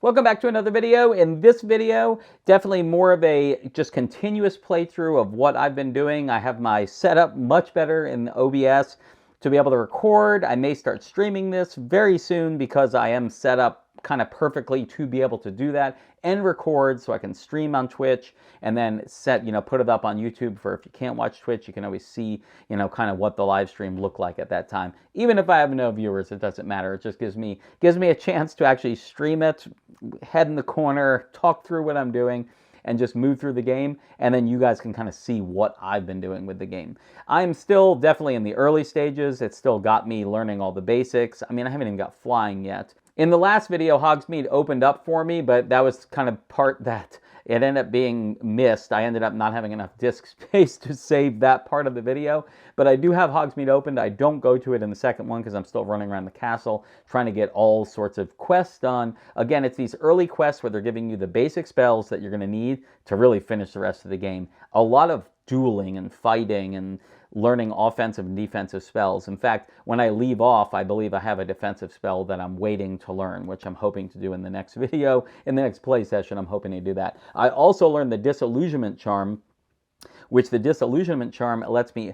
Welcome back to another video. In this video, definitely more of a just continuous playthrough of what I've been doing. I have my setup much better in OBS to be able to record. I may start streaming this very soon because I am set up kind of perfectly to be able to do that and record so I can stream on Twitch and then put it up on YouTube for if you can't watch Twitch, you can always see, kind of what the live stream looked like at that time. Even if I have no viewers, it doesn't matter. It just gives me a chance to actually stream it, head in the corner, talk through what I'm doing, and just move through the game, and then you guys can kind of see what I've been doing with the game. I'm still definitely in the early stages. It's still got me learning all the basics. I mean, I haven't even got flying yet. In the last video, Hogsmeade opened up for me, but that was kind of part that it ended up being missed. I ended up not having enough disk space to save that part of the video, but I do have Hogsmeade opened. I don't go to it in the second one because I'm still running around the castle trying to get all sorts of quests done. Again, it's these early quests where they're giving you the basic spells that you're going to need to really finish the rest of the game. A lot of dueling and fighting and learning offensive and defensive spells. In fact, when I leave off, I believe I have a defensive spell that I'm waiting to learn, which I'm hoping to do in the next video. In the next play session, I'm hoping to do that. I also learned the Disillusionment Charm, which the Disillusionment Charm lets me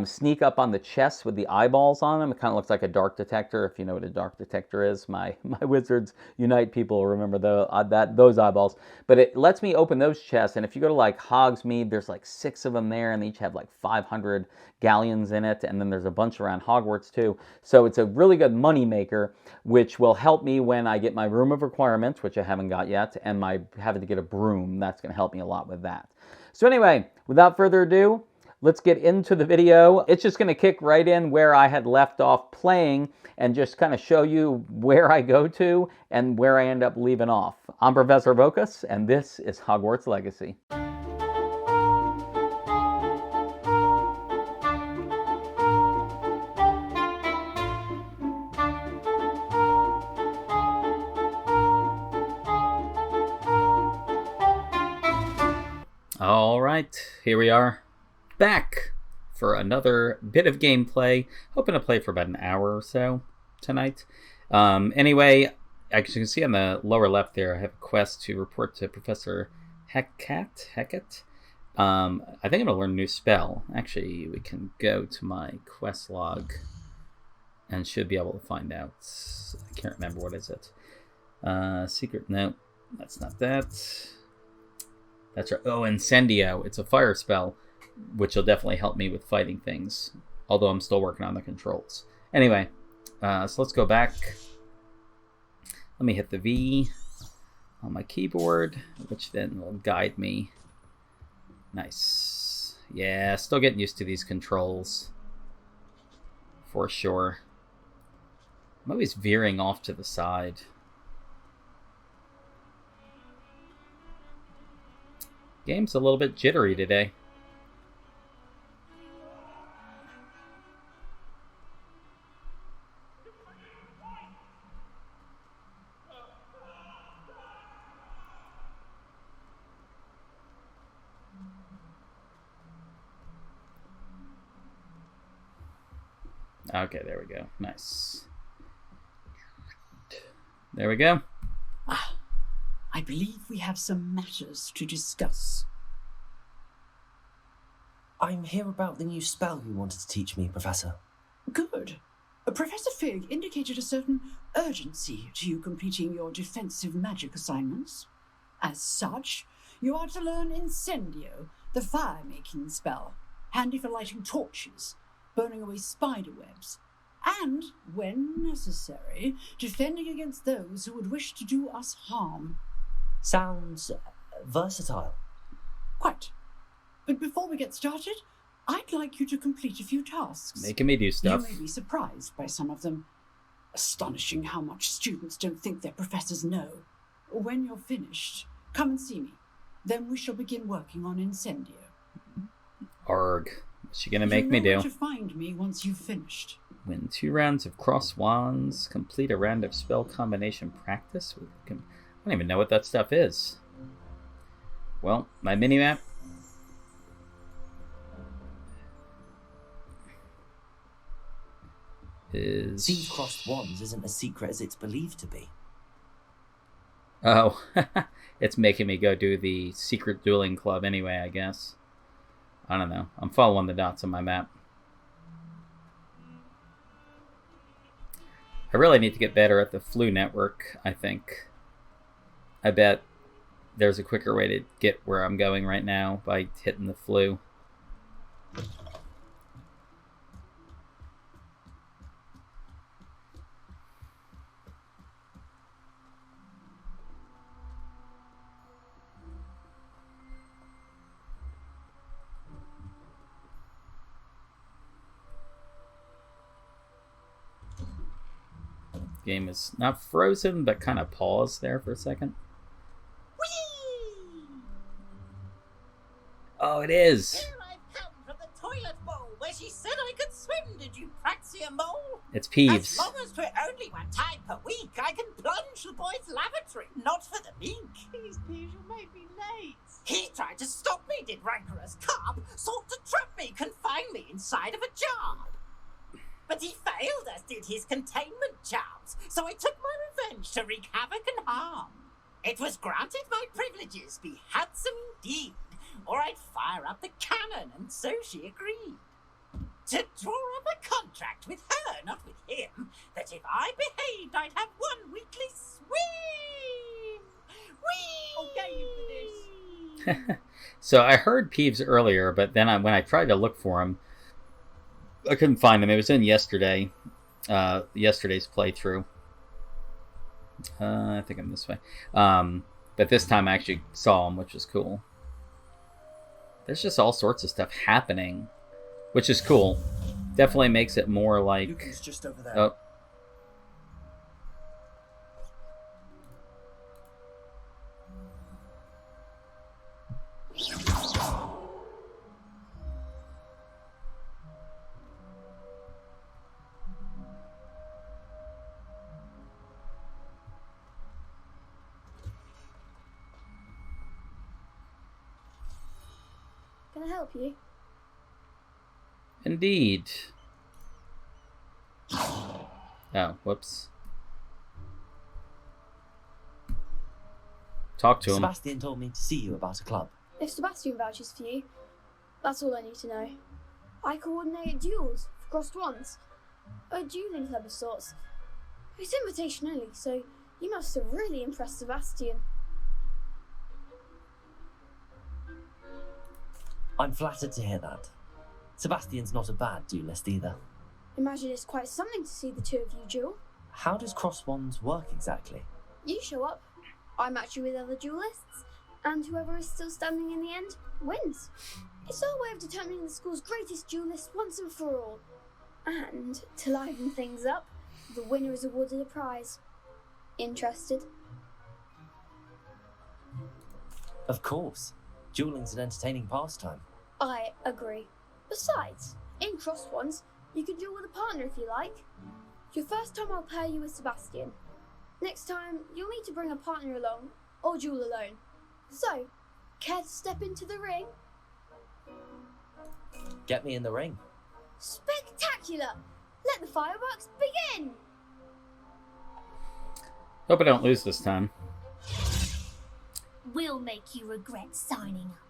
sneak up on the chests with the eyeballs on them. It kind of looks like a dark detector, if you know what a dark detector is. My Wizards Unite people remember those eyeballs. But it lets me open those chests, and if you go to like Hogsmeade, there's like 6 of them there, and they each have like 500 galleons in it, and then there's a bunch around Hogwarts too. So it's a really good money maker, which will help me when I get my Room of Requirements, which I haven't got yet, and my having to get a broom. That's going to help me a lot with that. So anyway, without further ado, let's get into the video. It's just going to kick right in where I had left off playing and just kind of show you where I go to and where I end up leaving off. I'm Professor Vokus, and this is Hogwarts Legacy. All right, here we are, back for another bit of gameplay. Hoping to play for about an hour or so tonight. Anyway, as you can see on the lower left there, I have a quest to report to Professor Hecat. I think I'm going to learn a new spell. Actually, we can go to my quest log and should be able to find out. I can't remember, what is it? Secret, no, that's not that. That's right. Oh, Incendio. It's a fire spell, which will definitely help me with fighting things, although I'm still working on the controls. Anyway, so let's go back. Let me hit the V on my keyboard, which then will guide me. Nice. Yeah, still getting used to these controls, for sure. I'm always veering off to the side. Game's a little bit jittery today. Okay, there we go. Nice. There we go. I believe we have some matters to discuss. I'm here about the new spell you wanted to teach me, Professor. Good. Professor Fig indicated a certain urgency to you completing your defensive magic assignments. As such, you are to learn Incendio, the fire-making spell, handy for lighting torches, burning away spider webs, and, when necessary, defending against those who would wish to do us harm. Sounds versatile. Quite. But before we get started, I'd like you to complete a few tasks. Making me do stuff. You may be surprised by some of them. Astonishing how much students don't think their professors know. When you're finished, come and see me. Then we shall begin working on Incendio. Arg. What's she gonna make me do? You know where to find me once you've finished. Win 2 rounds of cross wands. Complete a round of spell combination practice. I don't even know what that stuff is. Well, my mini-map. Seeing crossed wands isn't as secret as it's believed to be. Oh, it's making me go do the secret dueling club anyway, I guess. I don't know. I'm following the dots on my map. I really need to get better at the flu network, I think. I bet there's a quicker way to get where I'm going right now by hitting the flu. Game is not frozen, but kind of paused there for a second. Whee! Oh, it is. Here I've come from the toilet bowl where she said I could swim. Did you praxia mole? It's As Peeves. long as we're only one time per week, I can plunge the boys' lavatory, not for the meek. Please, Peeves, you'll make me late. He tried to stop me, did rancorous carp, sought to trap me, confine me inside of a jar. But he failed, as did his containment charms, so I took my revenge to wreak havoc and harm. It was granted my privileges be handsome indeed, or I'd fire up the cannon, and so she agreed. To draw up a contract with her, not with him, that if I behaved, I'd have one weekly swim! Whee! I'll get you for this. So I heard Peeves earlier, but then when I tried to look for him, I couldn't find him. It was in yesterday's playthrough. I think I'm this way. But this time I actually saw him, which is cool. There's just all sorts of stuff happening, which is cool. Definitely makes it more like... Luca's just over there. Oh. Can I help you? Indeed. Oh, whoops. Talk to him. Sebastian told me to see you about a club. If Sebastian vouches for you, that's all I need to know. I coordinate duels for crossed ones. A dueling club of sorts. It's invitation only, so you must have really impressed Sebastian. I'm flattered to hear that. Sebastian's not a bad duelist either. Imagine it's quite something to see the two of you duel. How does cross wands work exactly? You show up, I match you with other duelists, and whoever is still standing in the end wins. It's our way of determining the school's greatest duelist once and for all. And to liven things up, the winner is awarded a prize. Interested? Of course. Dueling's an entertaining pastime. I agree. Besides, in cross ones, you can duel with a partner if you like. Your first time I'll pair you with Sebastian. Next time, you'll need to bring a partner along, or duel alone. So, care to step into the ring? Get me in the ring. Spectacular! Let the fireworks begin! Hope I don't lose this time. Will make you regret signing up.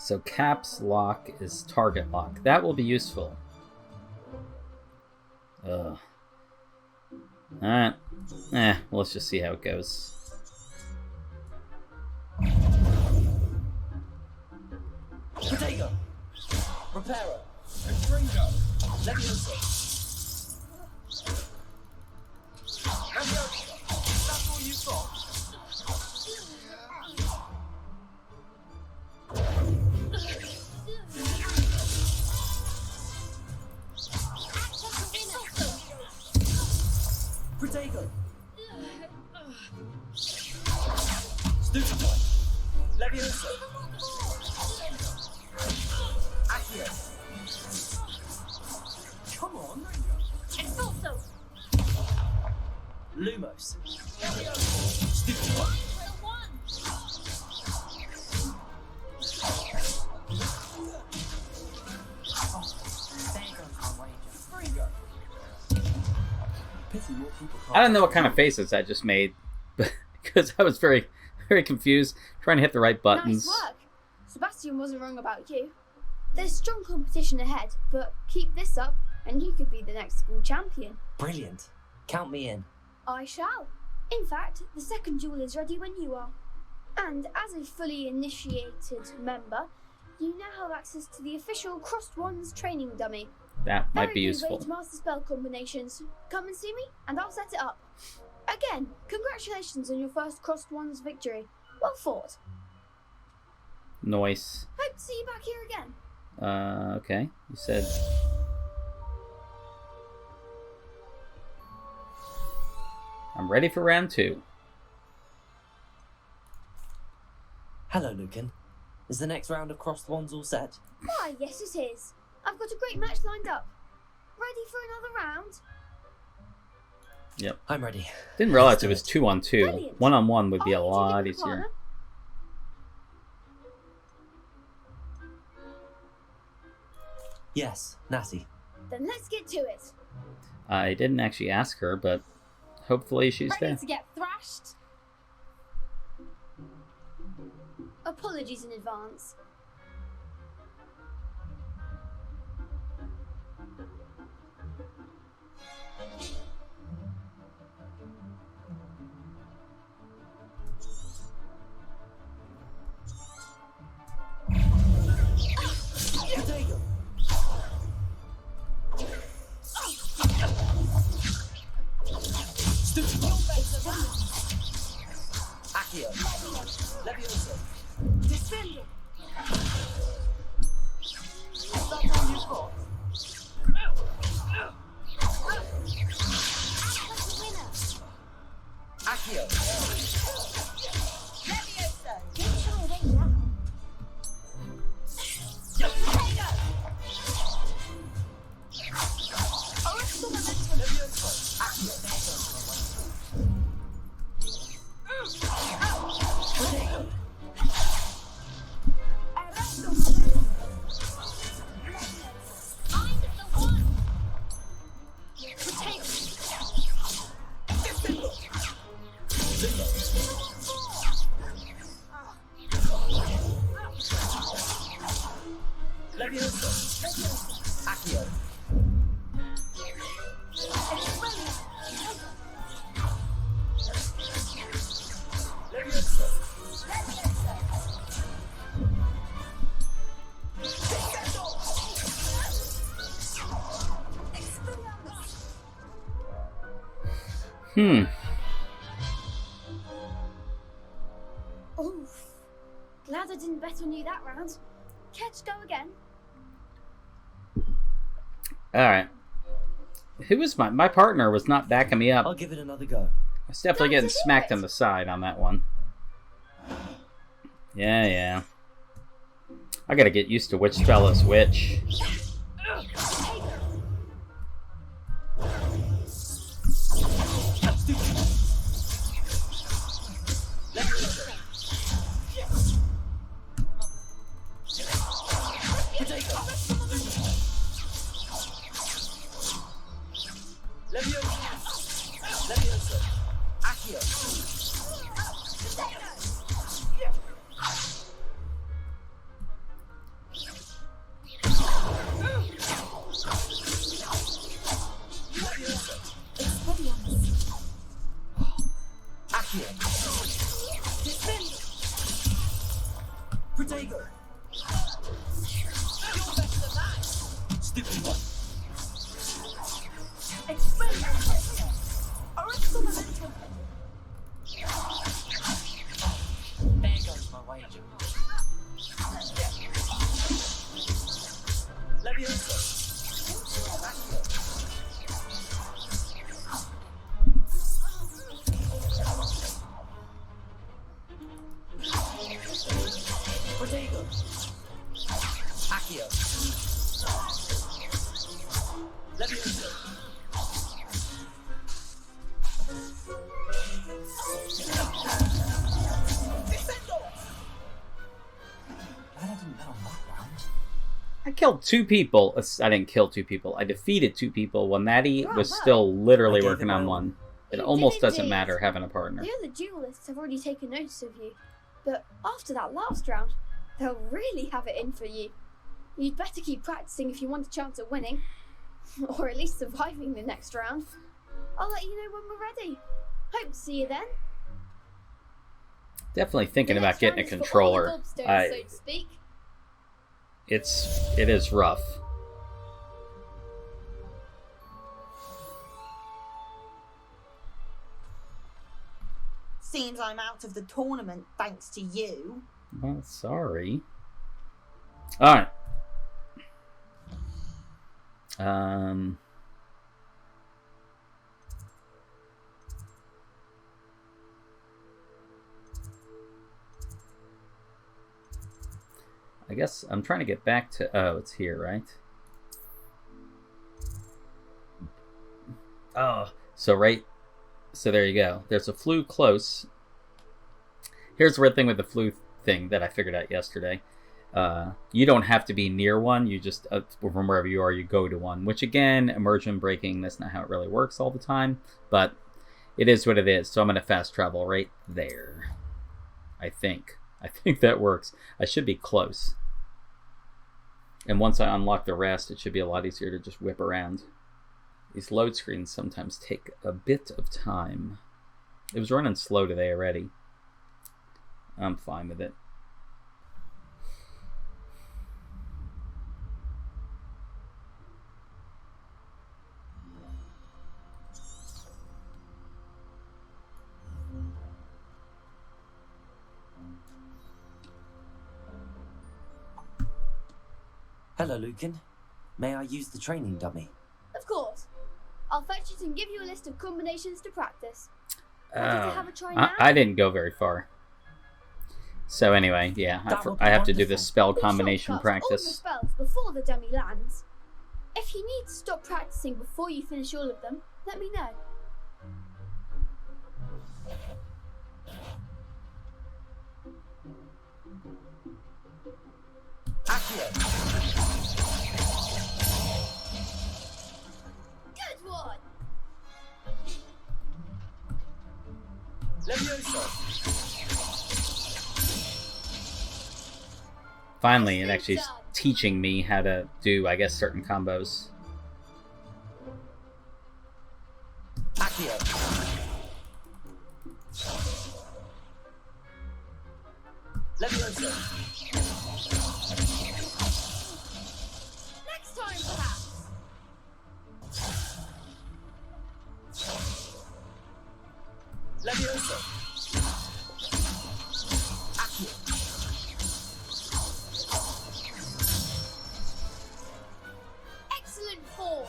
So caps lock is target lock. That will be useful. Ugh. Alright. Well, let's just see how it goes. Potato! Reparo! Leviosa! That's all you've got? Potato! Stupefy! Leviosa! Accio! Come on! Expulso! Lumos. Pity more people can't. I don't know what kind of faces I just made, because I was very, very confused trying to hit the right buttons. Nice work. Sebastian wasn't wrong about you. There's strong competition ahead, but keep this up and you could be the next school champion. Brilliant. Count me in. I shall. In fact, the second duel is ready when you are. And as a fully initiated member, you now have access to the official Crossed Wands training dummy. That might be Very good useful. way to master spell combinations. Come and see me, and I'll set it up. Again, congratulations on your first Crossed Wands victory. Well fought. Nice. Hope to see you back here again. Okay. You said... I'm ready for round 2. Hello, Lucan. Is the next round of Crossed Wands all set? Why, yes it is. I've got a great match lined up. Ready for another round? Yep. I'm ready. Didn't realize it was 2-on-2. Brilliant. 1-on-1 would be a Are you lot together, easier. partner? Yes, Natty. Then let's get to it. I didn't actually ask her, but hopefully she's Ready there. to get thrashed? Apologies in advance. Accio. Levioso. Defender. Is that all you've got? Accio. Levioso. Get your way now. Levioso. Accio. Find the one. Levioso. Accio. Levioso. Oof. Glad I didn't bet on you that round. Care to go again? Alright. Who was my partner was not backing me up. I'll give it another go. I was definitely Glad getting to hear smacked it. in the side on that one. Yeah. I gotta get used to which spell is which. Levioso. Accio. Accio. Protego. Stupid one. There goes my wager. Levioso. Protego. Accio. Levioso. killed 2 people. I didn't kill 2 people. I defeated 2 people while Maddie was Bravo. still literally I gave working it on my all. one. It You almost did doesn't indeed. matter having a partner. The other duelists have already taken notice of you, but after that last round, they'll really have it in for you. You'd better keep practicing if you want a chance at winning, or at least surviving the next round. I'll let you know when we're ready. Hope to see you then. Definitely thinking The about next getting a round is for all the controller. gobstones, so to speak. It is rough. Seems I'm out of the tournament thanks to you. Well, sorry. All right. I guess I'm trying to get back to... Oh, it's here, right? Oh, so there you go. There's a flue close. Here's the weird thing with the flue thing that I figured out yesterday. You don't have to be near one. You just, from wherever you are, you go to one. Which again, immersion breaking, that's not how it really works all the time. But it is what it is. So I'm going to fast travel right there. I think that works. I should be close. And once I unlock the rest, it should be a lot easier to just whip around. These load screens sometimes take a bit of time. It was running slow today already. I'm fine with it. Hello, Lucan. May I use the training dummy? Of course. I'll fetch it and give you a list of combinations to practice. Ready to have a try now? I didn't go very far. So anyway, yeah, I have to do this spell Be combination sure to cast all your practice. spells before the dummy lands. If you need to stop practicing before you finish all of them, let me know. Accio! Good one! Levioso! Finally, it actually is teaching me how to do, I guess, certain combos. Accio! Levioso! Next time, perhaps! Levioso! Accio! Excellent form!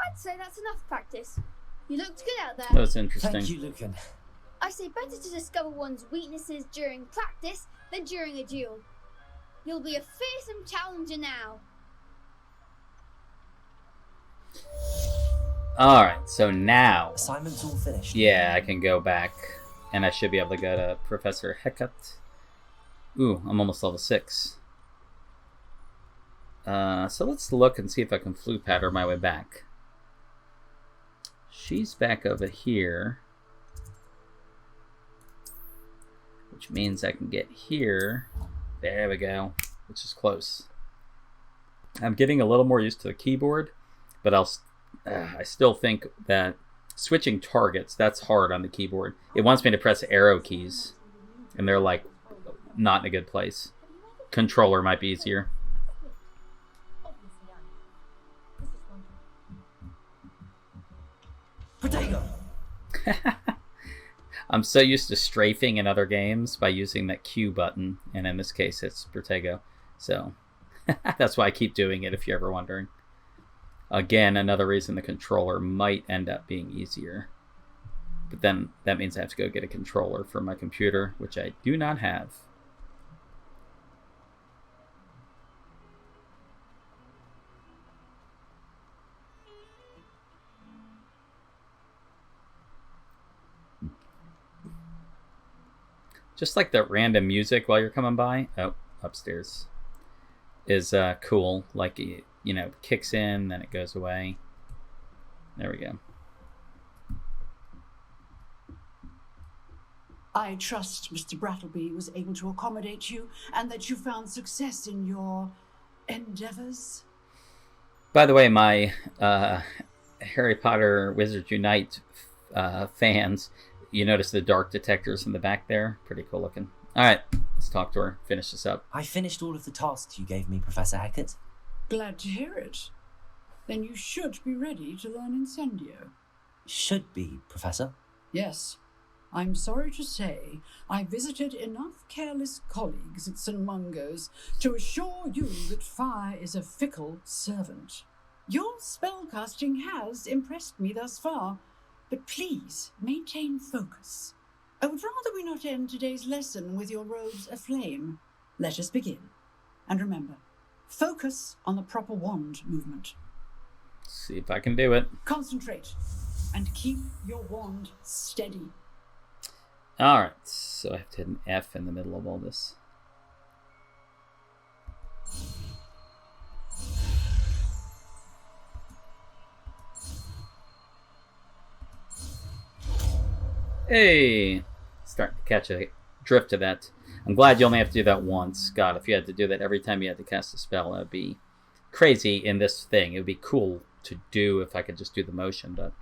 I'd say that's enough practice. You looked good out there. That was interesting. Thank you, Lucan. I say better to discover one's weaknesses during practice than during a duel. You'll be a fearsome challenger now. Alright, so now, Assignment's all finished. yeah, I can go back, and I should be able to go to Professor Hecat. Ooh, I'm almost level 6. So let's look and see if I can flue pattern my way back. She's back over here, which means I can get here. There we go, which is close. I'm getting a little more used to the keyboard, but I still think that switching targets, that's hard on the keyboard. It wants me to press arrow keys, and they're like not in a good place. Controller might be easier. Protego! I'm so used to strafing in other games by using that Q button, and in this case it's Protego. So that's why I keep doing it, if you're ever wondering. Again, another reason the controller might end up being easier. But then that means I have to go get a controller for my computer, which I do not have. Just like the random music while you're coming by. Oh, upstairs. is cool. Like, you know, kicks in, then it goes away. There we go. I trust Mr. Brattleby was able to accommodate you and that you found success in your endeavors. By the way, my Harry Potter Wizards Unite fans, you notice the dark detectors in the back there? Pretty cool looking. All right, let's talk to her. Finish this up. I finished all of the tasks you gave me, Professor Hackett. Glad to hear it. Then you should be ready to learn Incendio. Should be, Professor. Yes. I'm sorry to say, I visited enough careless colleagues at St. Mungo's to assure you that fire is a fickle servant. Your spellcasting has impressed me thus far, but please maintain focus. I would rather we not end today's lesson with your robes aflame. Let us begin. And remember, focus on the proper wand movement. See if I can do it. Concentrate and keep your wand steady. All right, so I have to hit an F in the middle of all this. Hey, starting to catch a drift of that. I'm glad you only have to do that once. God, if you had to do that every time you had to cast a spell, that would be crazy in this thing. It would be cool to do if I could just do the motion, but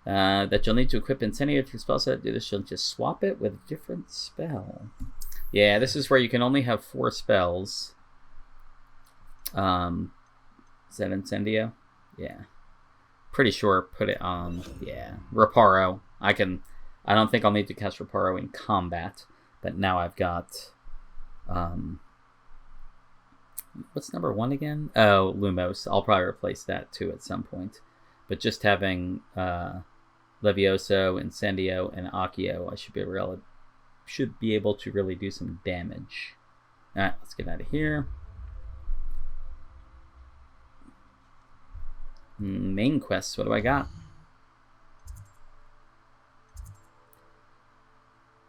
that you'll need to equip Incendio to your spell set. Do this, you'll just swap it with a different spell. Yeah, this is where you can only have 4 spells. Is that Incendio? Yeah. Pretty sure put it on, yeah, Reparo. I don't think I'll need to cast Reparo in combat, but now I've got, what's number 1 again? Oh, Lumos. I'll probably replace that too at some point. But just having Levioso, Incendio, and Accio, I should be able to really do some damage. All right, let's get out of here. Main quests, what do I got?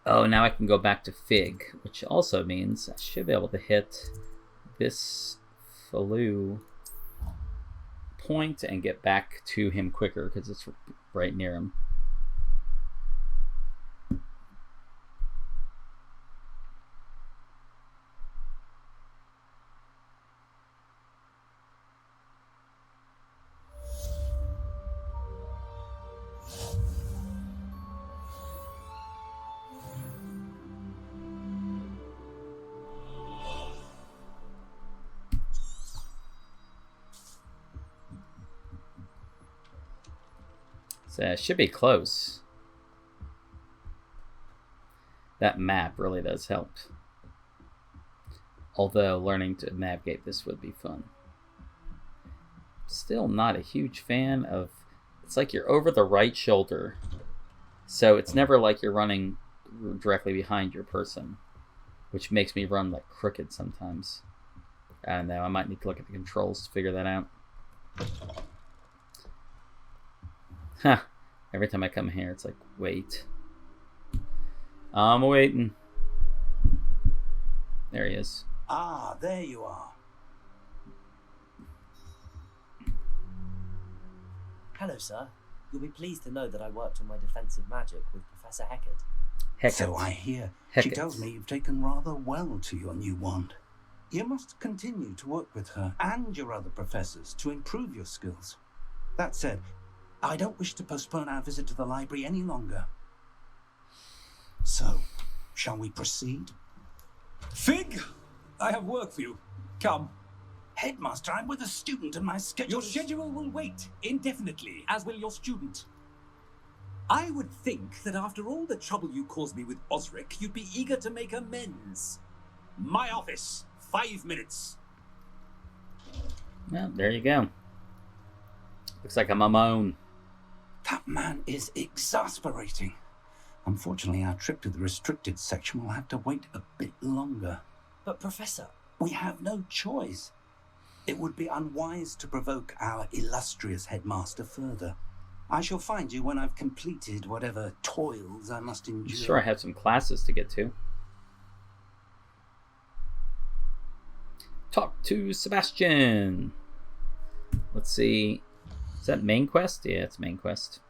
Oh, now I can go back to Fig, which also means I should be able to hit this Faloo point and get back to him quicker because it's right near him. So it should be close. That map really does help. Although learning to navigate this would be fun. Still not a huge fan of... It's like you're over the right shoulder. So it's never like you're running directly behind your person. Which makes me run like crooked sometimes. I don't know, I might need to look at the controls to figure that out. Huh. Every time I come here, it's like, wait. I'm waiting. There he is. Ah, there you are. Hello, sir. You'll be pleased to know that I worked on my defensive magic with Professor Hackett. So I hear. She tells me you've taken rather well to your new wand. You must continue to work with her and your other professors to improve your skills. That said, I don't wish to postpone our visit to the library any longer. So, shall we proceed? Fig, I have work for you. Come. Headmaster, I'm with a student and my schedule... Your schedule will wait indefinitely, as will your student. I would think that after all the trouble you caused me with Osric, you'd be eager to make amends. My office, 5 minutes. Well, there you go. Looks like I'm on my own. That man is exasperating. Unfortunately, our trip to the restricted section will have to wait a bit longer. But, Professor... We have no choice. It would be unwise to provoke our illustrious headmaster further. I shall find you when I've completed whatever toils I must endure. I'm sure I have some classes to get to. Talk to Sebastian. Let's see. Is that main quest? Yeah, it's main quest.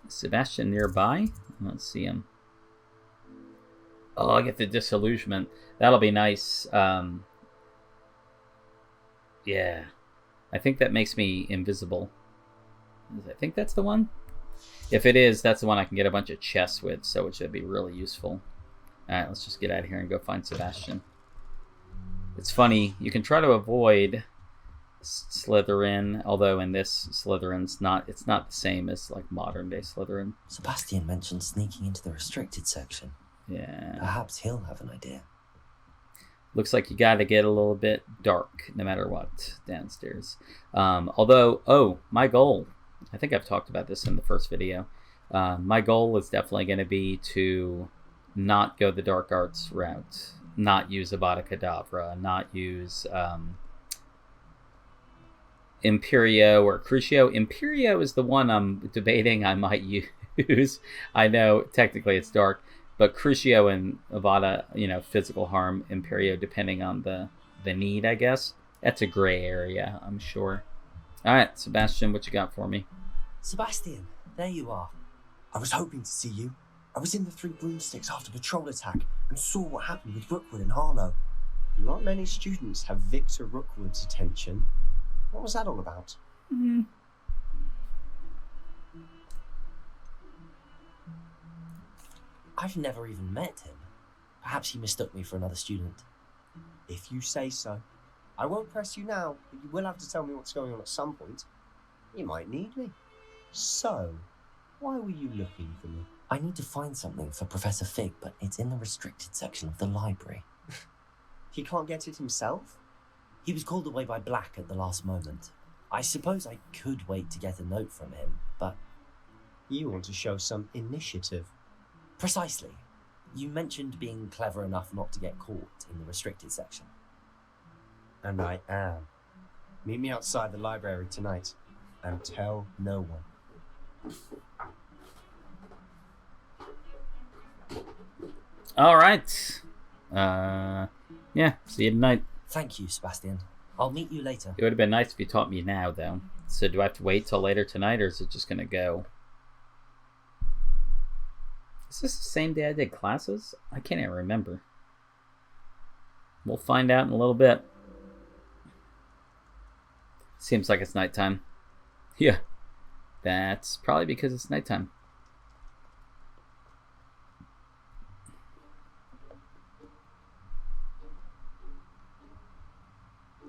Sebastian nearby? Let's see him. Oh, I get the disillusionment. That'll be nice. Yeah. I think that makes me invisible. I think that's the one. If it is, that's the one I can get a bunch of chests with, so it should be really useful. Alright, let's just get out of here and go find Sebastian. It's funny, you can try to avoid Slytherin, although in this Slytherin's it's not the same as like modern day Slytherin. Sebastian mentioned sneaking into the restricted section. Yeah. Perhaps he'll have an idea. Looks like you gotta get a little bit dark no matter what downstairs. Although, my goal, I think I've talked about this in the first video. My goal is definitely going to be to not go the dark arts route, not use Avada Kedavra, not use Imperio or Crucio. Imperio is the one I'm debating I might use. I know technically it's dark, but Crucio and Avada, physical harm, Imperio depending on the need, I guess. That's a gray area, I'm sure. Alright, Sebastian, what you got for me? Sebastian, there you are. I was hoping to see you. I was in the Three Broomsticks after patrol attack and saw what happened with Rookwood and Harlow. Not many students have Victor Rookwood's attention. What was that all about? I've never even met him. Perhaps he mistook me for another student. If you say so. I won't press you now, but you will have to tell me what's going on at some point. You might need me. So, why were you looking for me? I need to find something for Professor Fig, but it's in the restricted section of the library. He can't get it himself? He was called away by Black at the last moment. I suppose I could wait to get a note from him, but... You want to show some initiative. Precisely. You mentioned being clever enough not to get caught in the restricted section. And I am. Meet me outside the library tonight, and tell no one. All right. Yeah, see you tonight. Thank you, Sebastian. I'll meet you later. It would have been nice if you taught me now, though. So do I have to wait till later tonight, or is it just going to go? Is this the same day I did classes? I can't even remember. We'll find out in a little bit. Seems like it's nighttime. Yeah. That's probably because it's nighttime.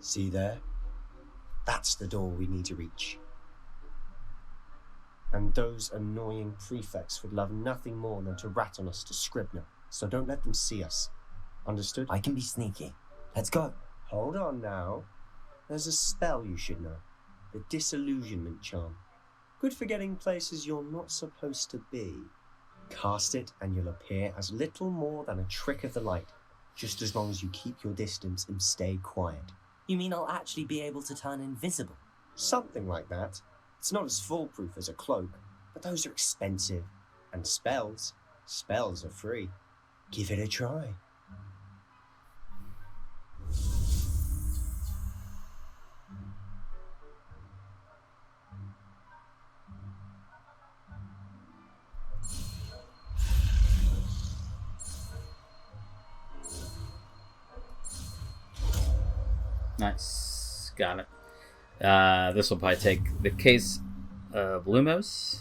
See there? That's the door we need to reach. And those annoying prefects would love nothing more than to rat on us to Scribner, so don't let them see us. Understood? I can be sneaky. Let's go. Hold on now. There's a spell you should know. The Disillusionment Charm. Good for getting places you're not supposed to be. Cast it and you'll appear as little more than a trick of the light, just as long as you keep your distance and stay quiet. You mean I'll actually be able to turn invisible? Something like that. It's not as foolproof as a cloak, but those are expensive. And spells are free. Give it a try. Nice. Got it. This will probably take the case of Lumos.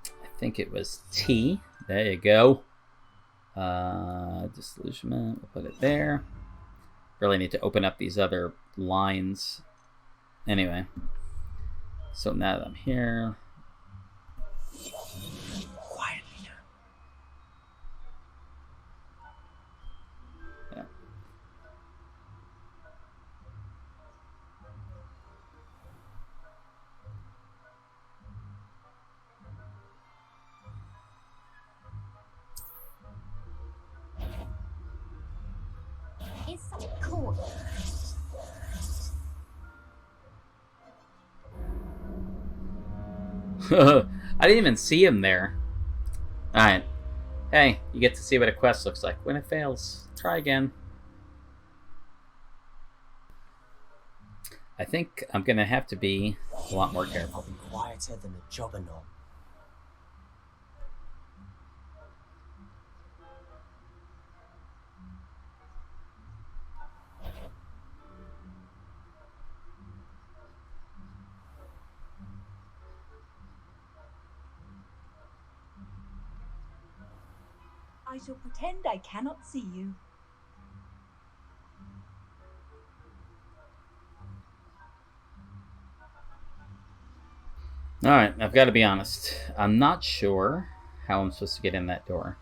I think it was T. There you go. Disillusionment. We'll put it there. Really need to open up these other lines. Anyway. So now that I'm here. Is something cool? I didn't even see him there. Alright. Hey, you get to see what a quest looks like. When it fails, try again. I think I'm gonna have to be a lot more careful. I'll be quieter than a juggernaut. I shall pretend I cannot see you. Alright, I've got to be honest. I'm not sure how I'm supposed to get in that door.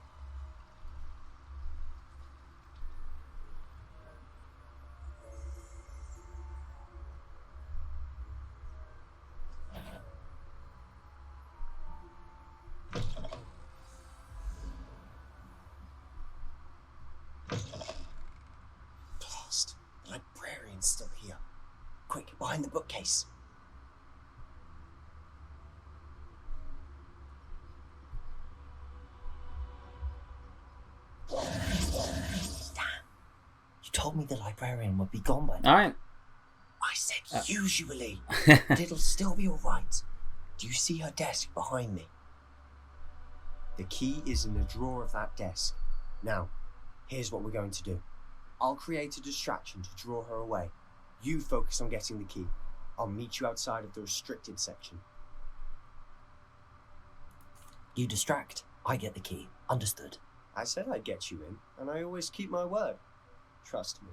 Blast! The librarian's still here. Quick, behind the bookcase. You told me the librarian would be gone by now. Alright. I said usually, but it'll still be alright. Do you see her desk behind me? The key is in the drawer of that desk. Now, here's what we're going to do. I'll create a distraction to draw her away. You focus on getting the key. I'll meet you outside of the restricted section. You distract. I get the key. Understood. I said I'd get you in, and I always keep my word. Trust me.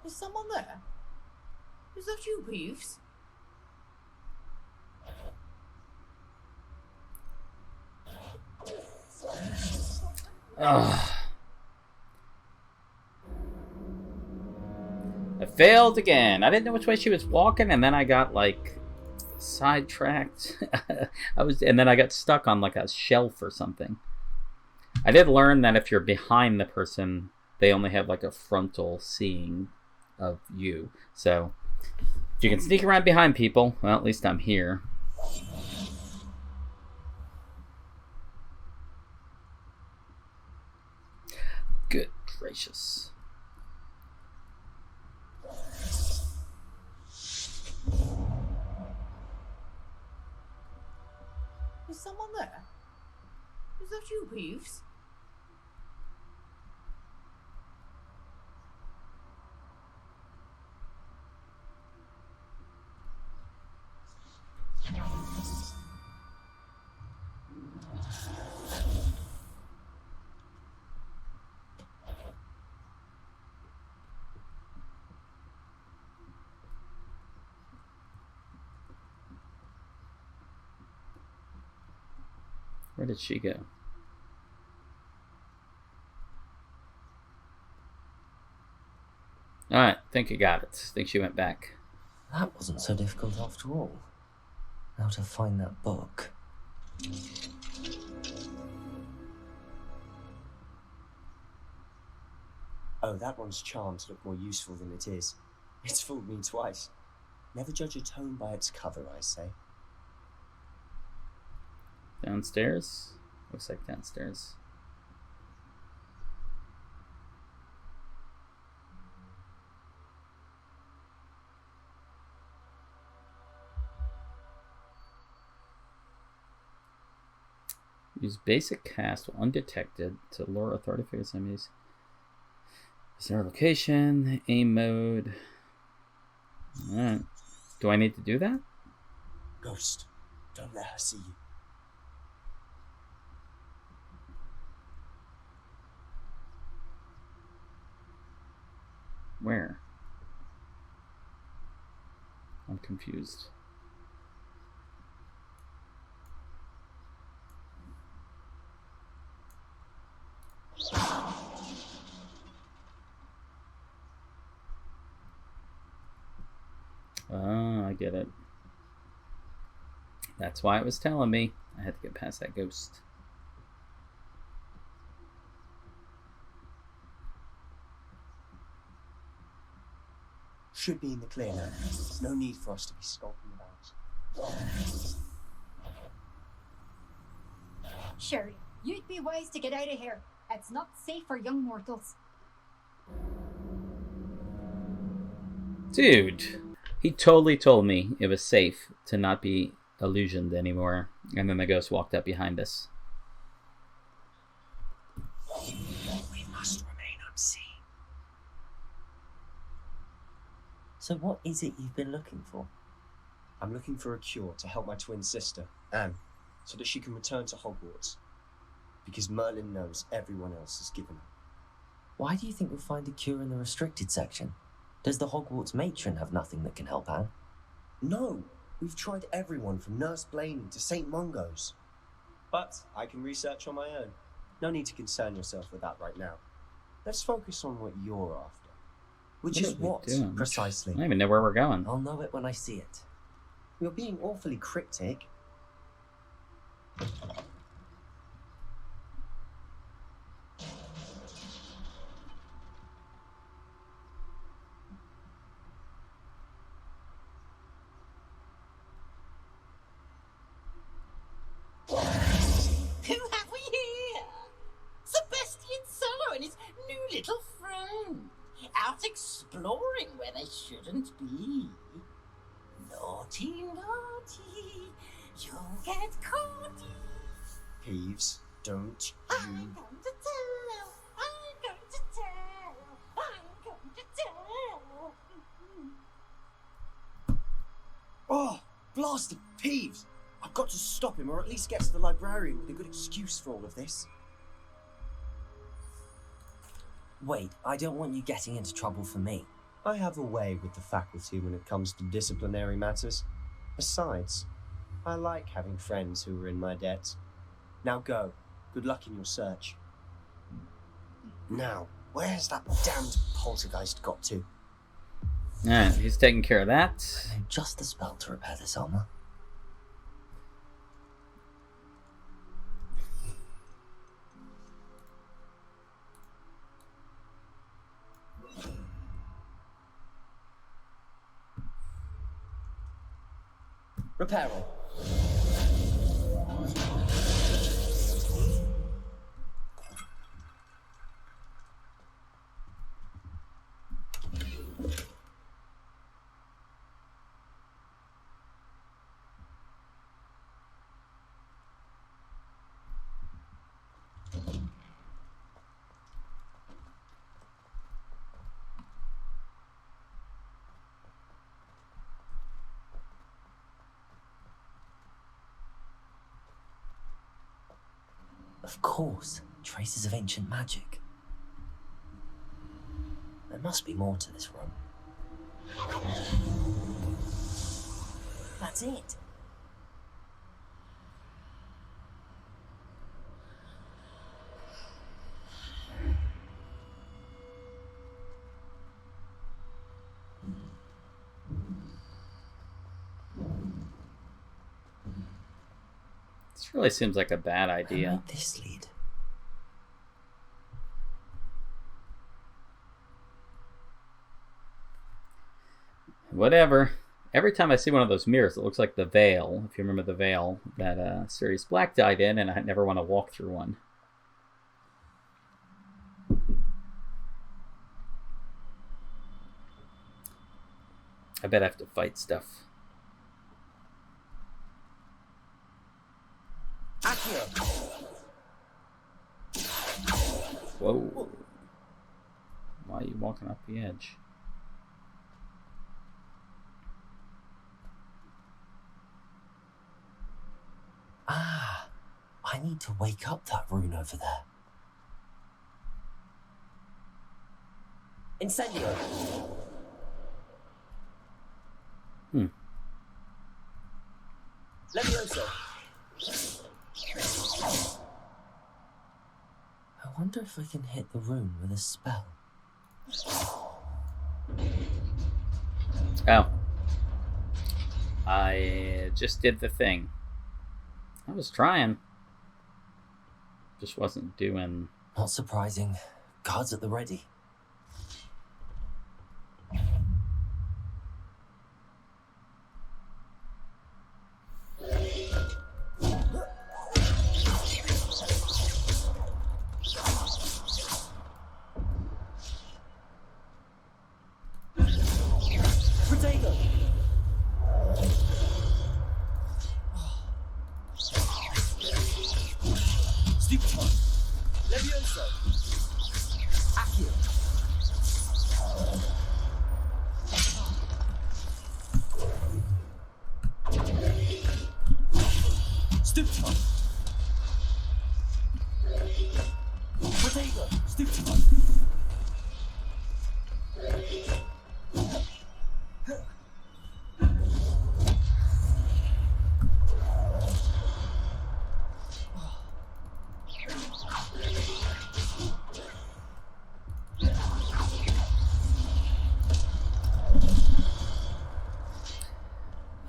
Is someone there? Is that you, Peeves? Ugh. I failed again. I didn't know which way she was walking, and then I got like sidetracked. And then I got stuck on like a shelf or something. I did learn that if you're behind the person, they only have like a frontal seeing of you. So if you can sneak around behind people, well, at least I'm here. Good gracious. Is someone there? Is that you, Peeves? Where did she go? Alright, think you got it. Think she went back. That wasn't so difficult after all. Now to find that book. Oh, that one's charmed to look more useful than it is. It's fooled me twice. Never judge a tome by its cover, I say. Downstairs? Looks like downstairs. Use basic cast while undetected to lure authority figures enemies. Is there a location? Aim mode. Alright. Do I need to do that? Ghost, don't let her see you. Where? I'm confused. get it. That's why it was telling me. I had to get past that ghost. Should be in the clear now. There's no need for us to be skulking about. Sure, you'd be wise to get out of here. It's not safe for young mortals. Dude, he totally told me it was safe to not be illusioned anymore. And then the ghost walked up behind us. We must remain unseen. So what is it you've been looking for? I'm looking for a cure to help my twin sister, Anne, so that she can return to Hogwarts. Because Merlin knows everyone else has given up. Why do you think you'll find a cure in the restricted section? Does the Hogwarts matron have nothing that can help Anne? No, we've tried everyone from Nurse Blaney to St. Mungo's. But I can research on my own. No need to concern yourself with that right now. Let's focus on what you're after. Which is what, precisely? I don't even know where we're going. I'll know it when I see it. You're being awfully cryptic. Who have we here? Sebastian Solo and his new little friend. Out exploring where they shouldn't be. Naughty, naughty, you'll get caught. Peeves, don't I'm you... going to tell, I'm going to tell, I'm going to tell. Oh, blast the Peeves! I've got to stop him, or at least get to the librarian with a good excuse for all of this. Wait, I don't want you getting into trouble for me. I have a way with the faculty when it comes to disciplinary matters. Besides, I like having friends who are in my debt. Now go. Good luck in your search. Now, where's that damned poltergeist got to? Alright, he's taking care of that. I know just the spell to repair this armor. Repair all. Of course, traces of ancient magic. There must be more to this room. That's it. This really seems like a bad Where idea. might this lead? Whatever. Every time I see one of those mirrors, it looks like the Veil. If you remember the Veil that Sirius Black died in, and I never want to walk through one. I bet I have to fight stuff. Whoa. Why are you walking off the edge? Ah, I need to wake up that rune over there. Incendio. Levioso. I wonder if I can hit the rune with a spell. Oh. I just did the thing. I was trying. Just wasn't doing... Not surprising. Guards at the ready.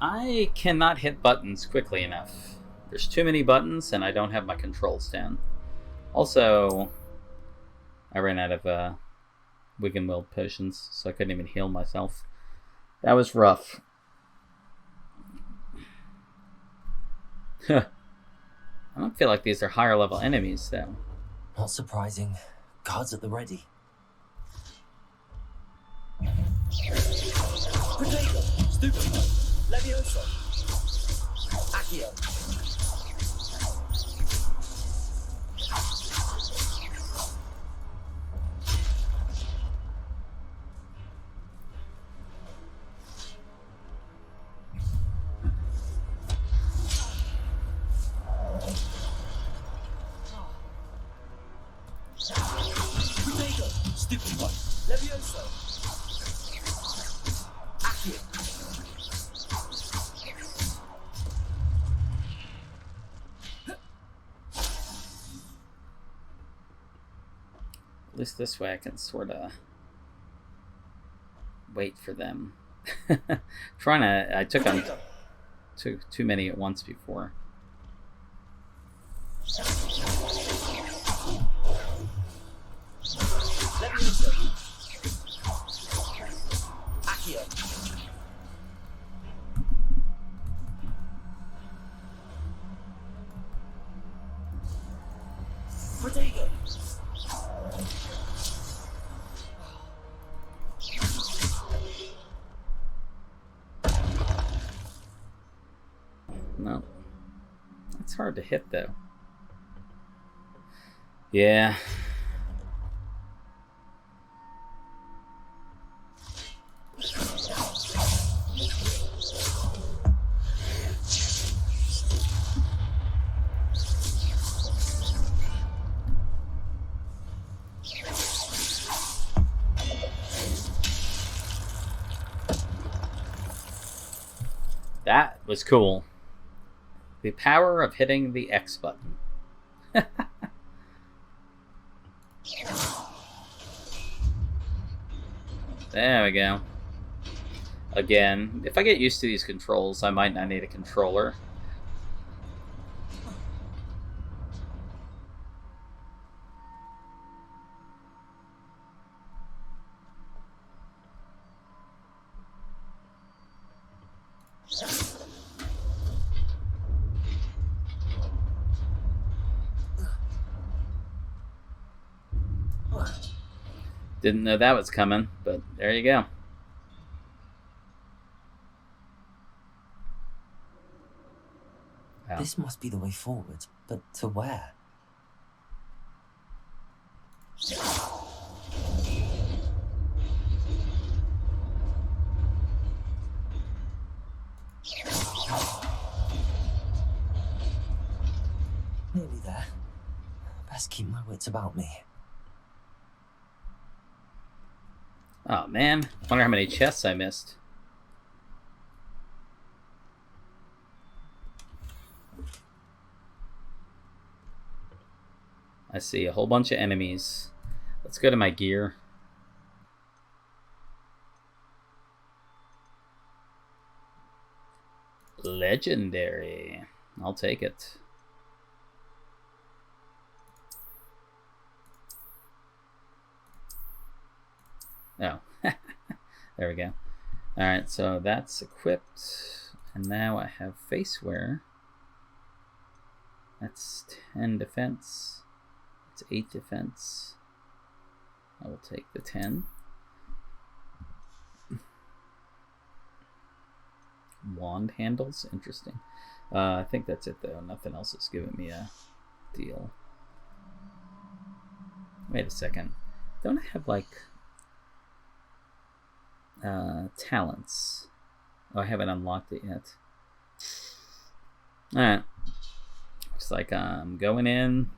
I cannot hit buttons quickly enough. There's too many buttons and I don't have my controls down. Also, I ran out of Wiggenweld potions, so I couldn't even heal myself. That was rough. I don't feel like these are higher level enemies, though. Not surprising. Guards at the ready. Levioso. Accio. Stupid one. Levioso. Accio. At least this way I can sort of wait for them. Trying to... I took on too many at once before. No. That's hard to hit, though. Yeah. That was cool. The power of hitting the X button. There we go. Again, if I get used to these controls, I might not need a controller. Didn't know that was coming, but there you go. Wow. This must be the way forward, but to where? Nearly there. Best keep my wits about me. Oh man, wonder how many chests I missed. I see a whole bunch of enemies. Let's go to my gear. Legendary. I'll take it. Oh, there we go. Alright, so that's equipped. And now I have face wear. That's 10 defense. It's 8 defense. I will take the 10. Wand handles, interesting. I think that's it though. Nothing else is giving me a deal. Wait a second. Don't I have like talents? Oh, I haven't unlocked it yet. Alright. Looks like I'm going in.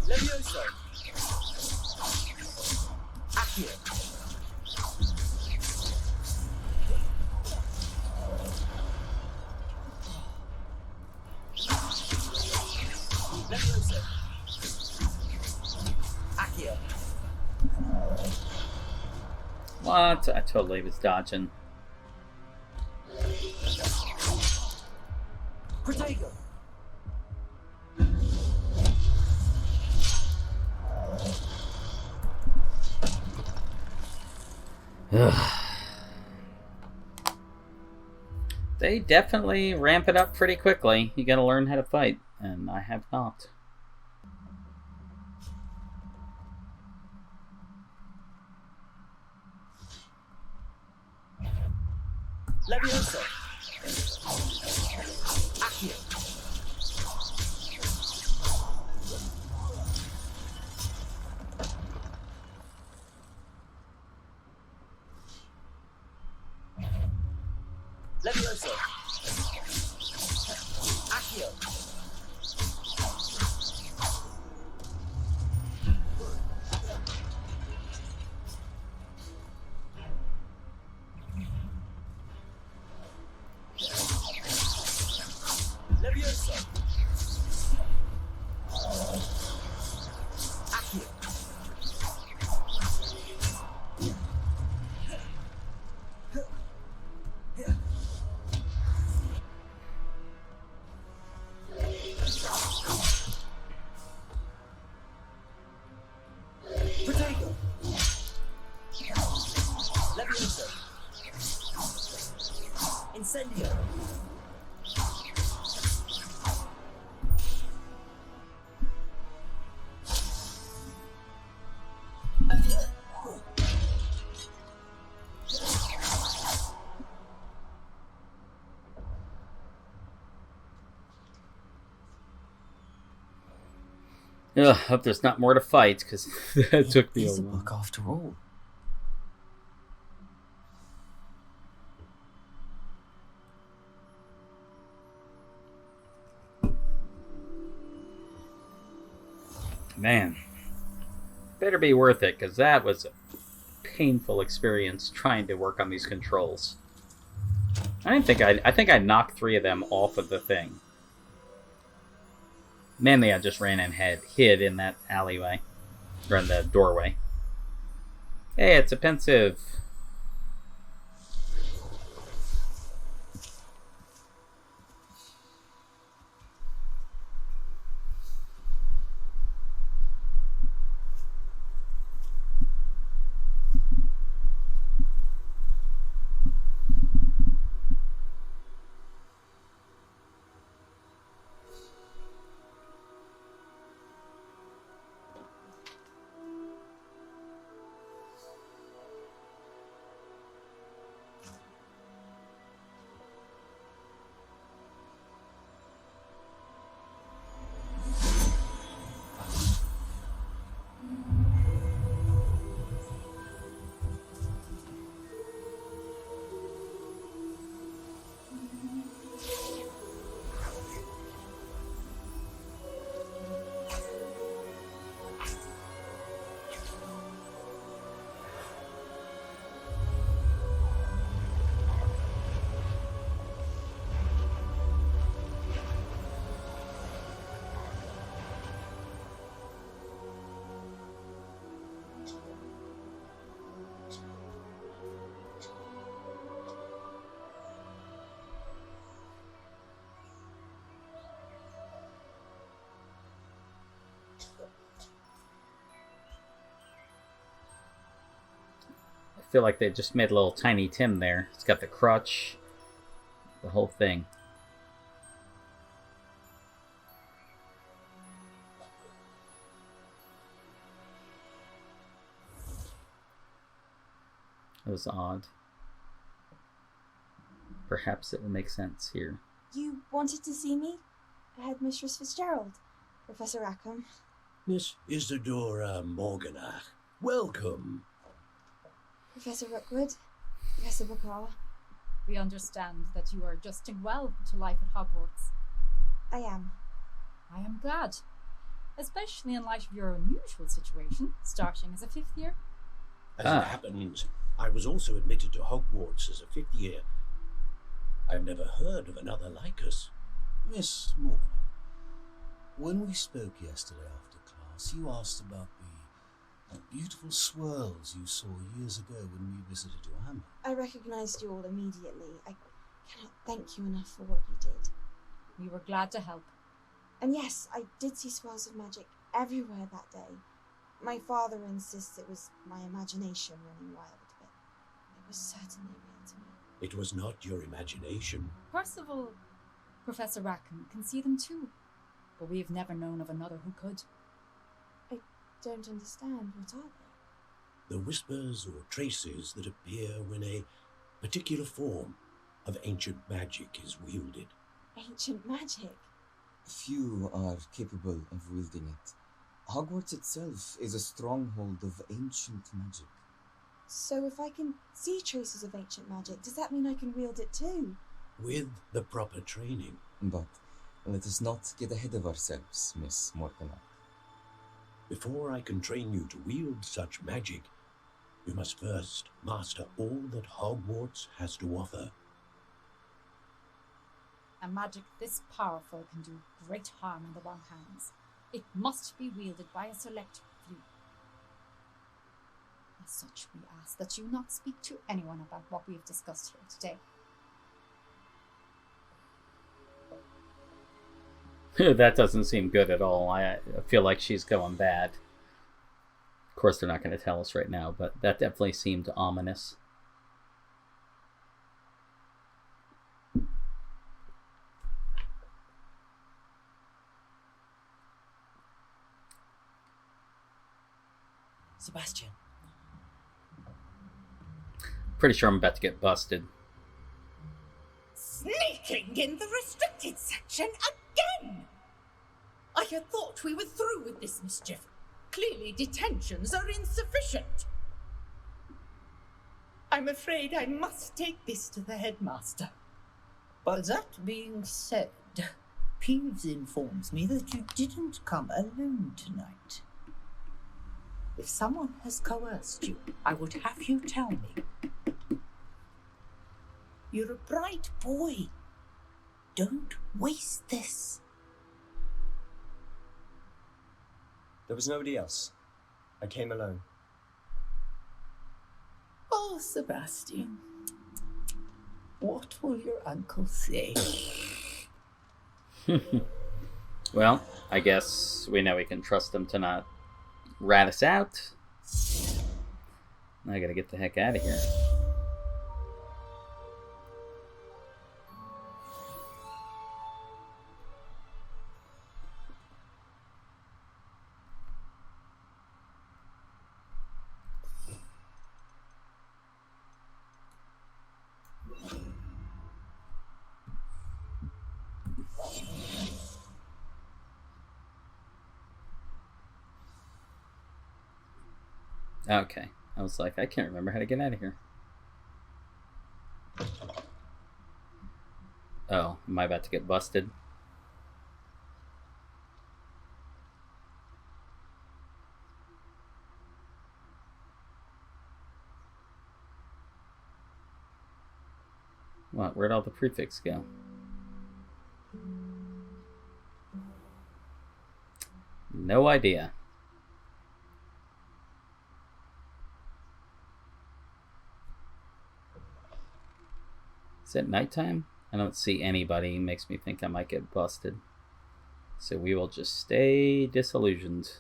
Levioso. Accio. Levioso. Accio. What? I totally was dodging. Protego. They definitely ramp it up pretty quickly. You gotta learn how to fight, and I have not. Levioso. Accio. Levioso. Accio. Levioso. Accio. Protego. Levioso. Incendio. Ugh, hope there's not more to fight, because that took me a It's a while. book after all. Man. Better be worth it, because that was a painful experience trying to work on these controls. I think I knocked 3 of them off of the thing. Mainly I just ran and hid in that alleyway. Or in the doorway. Hey, it's a pensive. feel like they just made a little Tiny Tim there. It's got the crutch, the whole thing. It was odd. Perhaps it will make sense here. You wanted to see me? Headmistress Fitzgerald, Professor Rackham. Miss Isadora Morganach, welcome. Professor Rookwood, Professor Bacar. We understand that you are adjusting well to life at Hogwarts. I am. I am glad, especially in light of your unusual situation, starting as a 5th year. As it happens, I was also admitted to Hogwarts as a 5th year. I've never heard of another like us. Miss Morgan, when we spoke yesterday after class, you asked about the beautiful swirls you saw years ago when we visited your hamlet. I recognized you all immediately. I cannot thank you enough for what you did. We were glad to help. And yes, I did see swirls of magic everywhere that day. My father insists it was my imagination running wild, but it was certainly real to me. It was not your imagination. Percival, Professor Rackham, can see them too, but we have never known of another who could. I don't understand. What are they? The whispers or traces that appear when a particular form of ancient magic is wielded. Ancient magic? Few are capable of wielding it. Hogwarts itself is a stronghold of ancient magic. So if I can see traces of ancient magic, does that mean I can wield it too? With the proper training. But let us not get ahead of ourselves, Miss Morganach. Before I can train you to wield such magic, you must first master all that Hogwarts has to offer. A magic this powerful can do great harm in the wrong hands. It must be wielded by a select few. As such, we ask that you not speak to anyone about what we have discussed here today. That doesn't seem good at all. I feel like she's going bad. Of course, they're not going to tell us right now, but that definitely seemed ominous. Sebastian. Pretty sure I'm about to get busted. Sneaking in the restricted section again! I had thought we were through with this mischief. Clearly detentions are insufficient. I'm afraid I must take this to the headmaster. But that being said, Peeves informs me that you didn't come alone tonight. If someone has coerced you, I would have you tell me. You're a bright boy. Don't waste this. There was nobody else. I came alone. Oh, Sebastian. What will your uncle say? Well, I guess we know we can trust him to not rat us out. I gotta get the heck out of here. Okay, I was like, I can't remember how to get out of here. Oh, am I about to get busted? What? Where'd all the prefix go? No idea. Is it nighttime? I don't see anybody. It makes me think I might get busted. So we will just stay disillusioned.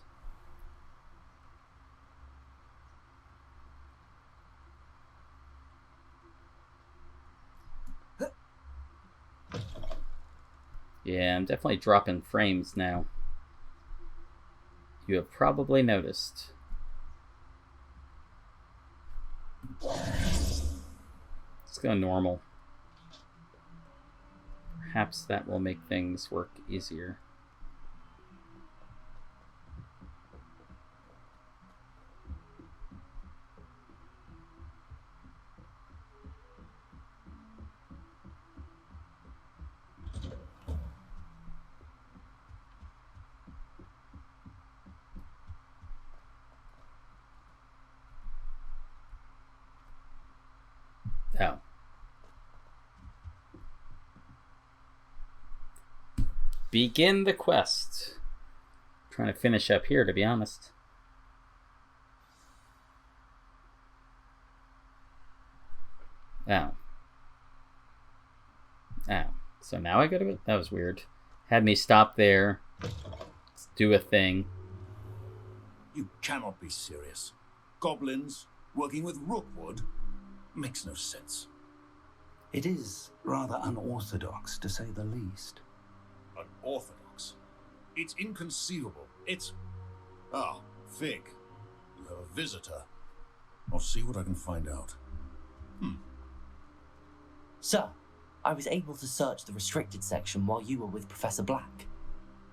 Yeah, I'm definitely dropping frames now. You have probably noticed. Let's go normal. Perhaps that will make things work easier. Oh. Begin the quest. I'm trying to finish up here, to be honest. Oh. Oh. So now I go to it? That was weird. Had me stop there. Let's do a thing. You cannot be serious. Goblins working with Rookwood? Makes no sense. It is rather unorthodox, to say the least. Unorthodox? It's inconceivable. It's... Ah, Fig. You have a visitor. I'll see what I can find out. Sir, I was able to search the restricted section while you were with Professor Black.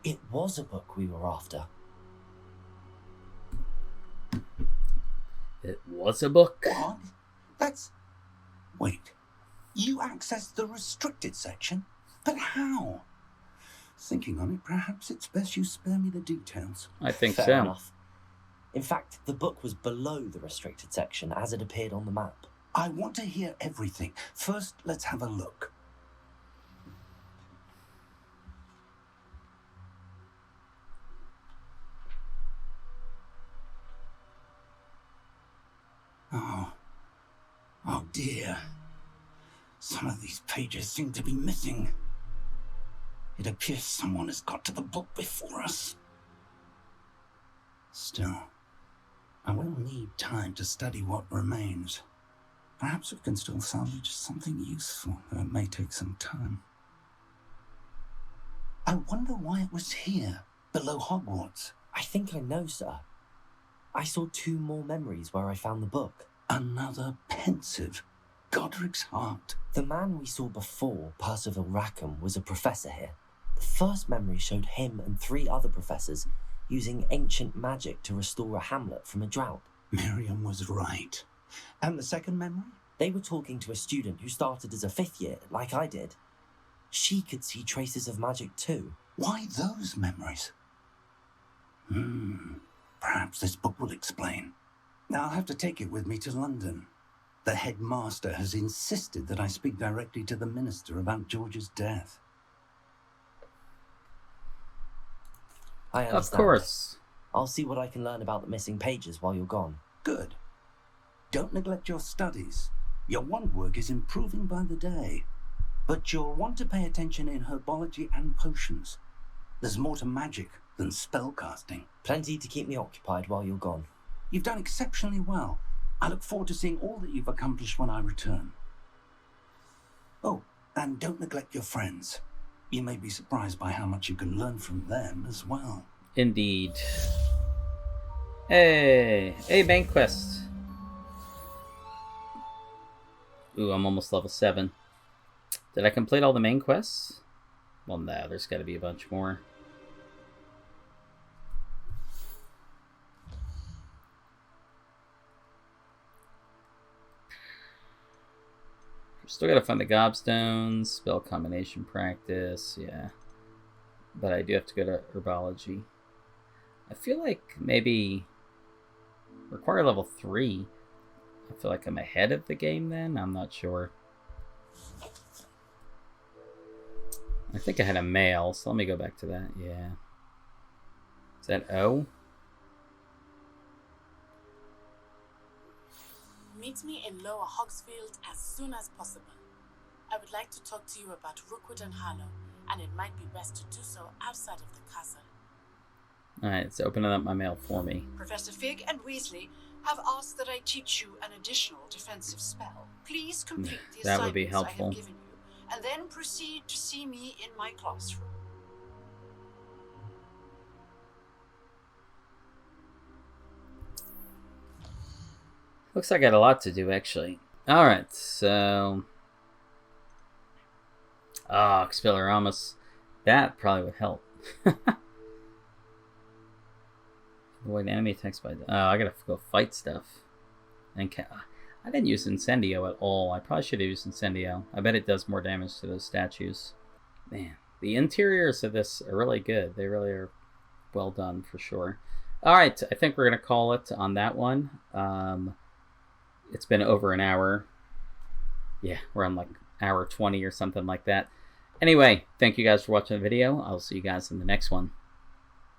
It was a book we were after. It was a book? What? That's... Wait. You accessed the restricted section? But how? Thinking on it, perhaps it's best you spare me the details. I think Fair so. enough. In fact, the book was below the restricted section as it appeared on the map. I want to hear everything. First, let's have a look. Oh dear. Some of these pages seem to be missing. It appears someone has got to the book before us. Still, I will need time to study what remains. Perhaps we can still salvage something useful, though it may take some time. I wonder why it was here, below Hogwarts. I think I know, sir. I saw 2 more memories where I found the book. Another pensive Godric's heart. The man we saw before, Percival Rackham, was a professor here. The first memory showed him and 3 other professors using ancient magic to restore a hamlet from a drought. Miriam was right. And the second memory? They were talking to a student who started as a 5th year, like I did. She could see traces of magic too. Why those memories? Perhaps this book will explain. Now I'll have to take it with me to London. The headmaster has insisted that I speak directly to the minister about George's death. I understand. Of course. I'll see what I can learn about the missing pages while you're gone. Good. Don't neglect your studies. Your wand work is improving by the day. But you'll want to pay attention in herbology and potions. There's more to magic than spellcasting. Plenty to keep me occupied while you're gone. You've done exceptionally well. I look forward to seeing all that you've accomplished when I return. Oh, and don't neglect your friends. You may be surprised by how much you can learn from them as well. Indeed. Hey, main quest. Ooh, I'm almost level 7. Did I complete all the main quests? Well, no, there's got to be a bunch more. Still gotta find the gobstones, spell combination practice, yeah. But I do have to go to herbology. I feel like maybe require level 3. I feel like I'm ahead of the game then, I'm not sure. I think I had a mail, so let me go back to that, yeah. Is that O? Meet me in Lower Hogsfield as soon as possible. I would like to talk to you about Rookwood and Harlow, and it might be best to do so outside of the castle. Alright, it's opening up my mail for me. Professor Fig and Weasley have asked that I teach you an additional defensive spell. Please complete the That would be assignments I helpful. have given you, and then proceed to see me in my classroom. Looks like I got a lot to do, actually. Alright, so... Ah, Expelliarmus. That probably would help. Avoid enemy attacks by... Oh, I gotta go fight stuff. And I didn't use Incendio at all. I probably should have used Incendio. I bet it does more damage to those statues. Man, the interiors of this are really good. They really are well done, for sure. Alright, I think we're going to call it on that one. It's been over an hour. Yeah, we're on like hour 20 or something like that. Anyway, thank you guys for watching the video. I'll see you guys in the next one.